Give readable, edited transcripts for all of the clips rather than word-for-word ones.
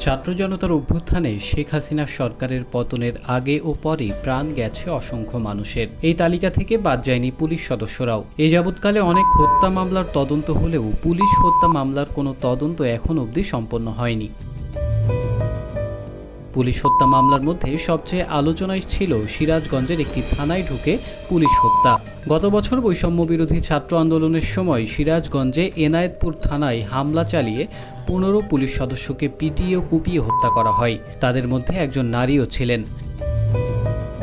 ছাত্র জনতার অভ্যুত্থানে শেখ হাসিনা সরকারের পতনের আগে ও পরে প্রাণ গেছে অসংখ্য মানুষের। এই তালিকা থেকে বাদ যায়নি পুলিশ সদস্যরাও। এ যাবৎকালে অনেক হত্যা মামলার তদন্ত হলেও পুলিশ হত্যা মামলার কোনো তদন্ত এখন অবধি সম্পন্ন হয়নি। পুলিশ হত্যা মামলার মধ্যে সবচেয়ে আলোচনায় ছিল সিরাজগঞ্জের একটি থানায় ঢুকে পুলিশ হত্যা। গত বছর বৈষম্য বিরোধী ছাত্র আন্দোলনের সময় সিরাজগঞ্জে এনায়েতপুর থানায় হামলা চালিয়ে 15 পুলিশ সদস্যকে পিটিয়ে ও কুপিয়ে হত্যা করা হয়। তাদের মধ্যে একজন নারীও ছিলেন।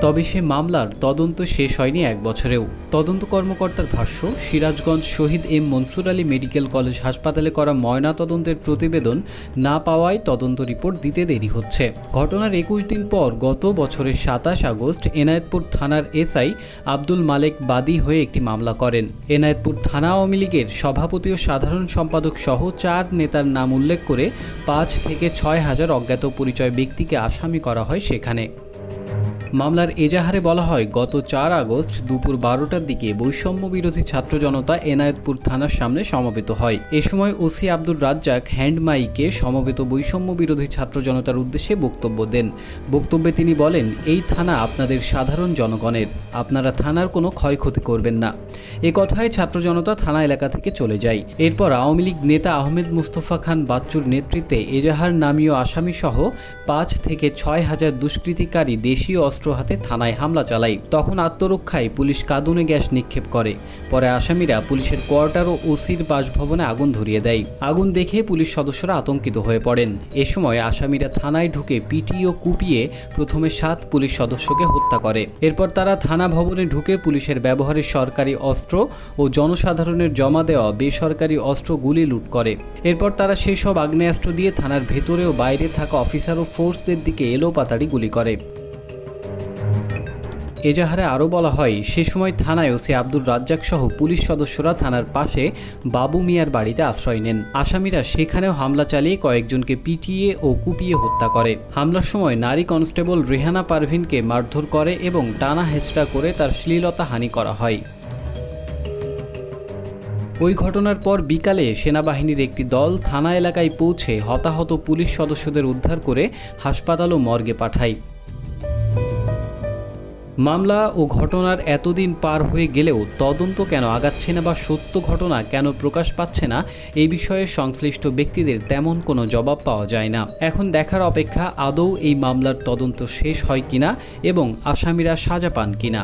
তবে সে মামলার তদন্ত শেষ হয়নি এক বছরেও। তদন্ত কর্মকর্তার ভাষ্য, সিরাজগঞ্জ শহীদ এম মনসুর আলী মেডিকেল কলেজ হাসপাতালে করা ময়নাতদন্তের প্রতিবেদন না পাওয়ায় তদন্ত রিপোর্ট দিতে দেরি হচ্ছে। ঘটনার 21 দিন পর গত বছরের 27 আগস্ট এনায়েতপুর থানার এসআই আব্দুল মালেক বাদী হয়ে একটি মামলা করেন। এনায়েতপুর থানা আওয়ামী লীগের সভাপতি ও সাধারণ সম্পাদক সহ 4 নেতার নাম উল্লেখ করে 5 থেকে 6 হাজার অজ্ঞাত পরিচয় ব্যক্তিকে আসামি করা হয় সেখানে। মামলার এজাহারে বলা হয়, গত 4 আগস্ট দুপুর 12টার দিকে বৈষম্য বিরোধী ছাত্র জনতা এনায়েতপুর থানার সামনে সমবেত হয়। এ সময় ওসি আব্দুর রাজ্জাক হ্যান্ড মাইকে সমবেত বৈষম্য বিরোধী ছাত্র জনতার উদ্দেশ্যে বক্তব্য দেন। বক্তব্যে তিনি বলেন, এই থানা আপনাদের সাধারণ জনগণের, আপনারা থানার কোনো ক্ষয়ক্ষতি করবেন না। এ কথায় ছাত্র জনতা থানা এলাকা থেকে চলে যায়। এরপর আওয়ামী লীগ নেতা আহমেদ মুস্তফা খান বাচ্চুর নেতৃত্বে এজাহার নামীয় আসামি সহ 5 থেকে 6 হাজার দুষ্কৃতিকারী দেশীয় অস্ত্র হাতে থানায় হামলা চালায়। তখন আত্মরক্ষায় পুলিশ কাঁদুনে গ্যাস নিক্ষেপ করে। পরে আসামিরা পুলিশের কোয়ার্টার ও ওসির বাসভবনে আগুন ধরিয়ে দেয়। আগুন দেখে পুলিশ সদস্যরা আতঙ্কিত হয়ে পড়েন। এ সময় আসামিরা থানায় ঢুকে পিটিয়ে ও কুপিয়ে প্রথমে 7 পুলিশ সদস্যকে হত্যা করে। এরপর তারা থানা ভবনে ঢুকে পুলিশের ব্যবহারের সরকারি অস্ত্র ও জনসাধারণের জমা দেওয়া বেসরকারি অস্ত্রগুলি লুট করে। এরপর তারা সেই সব আগ্নেয়াস্ত্র দিয়ে থানার ভেতরে ও বাইরে থাকা অফিসার ও ফোর্সদের দিকে এলোপাতাড়ি গুলি করে। এজাহারে আরও বলা হয়, সে সময় থানায় ওসি আব্দুর রাজ্জাক সহ পুলিশ সদস্যরা থানার পাশে বাবু মিয়ার বাড়িতে আশ্রয় নেন। আসামিরা সেখানেও হামলা চালিয়ে কয়েকজনকে পিটিয়ে ও কুপিয়ে হত্যা করে। হামলার সময় নারী কনস্টেবল রেহানা পারভিনকে মারধর করে এবং টানা হেঁচড়া করে তার শ্লীলতাহানি করা হয়। ওই ঘটনার পর বিকালে সেনাবাহিনীর একটি দল থানা এলাকায় পৌঁছে হতাহত পুলিশ সদস্যদের উদ্ধার করে হাসপাতাল ও মর্গে পাঠায়। মামলা ও ঘটনার এতদিন পার হয়ে গেলেও তদন্ত কেন আগাচ্ছে না বা সত্য ঘটনা কেন প্রকাশ পাচ্ছে না, এই বিষয়ে সংশ্লিষ্ট ব্যক্তিদের তেমন কোনো জবাব পাওয়া যায় না। এখন দেখার অপেক্ষা আদৌ এই মামলার তদন্ত শেষ হয় কিনা এবং আসামিরা সাজা পান কিনা।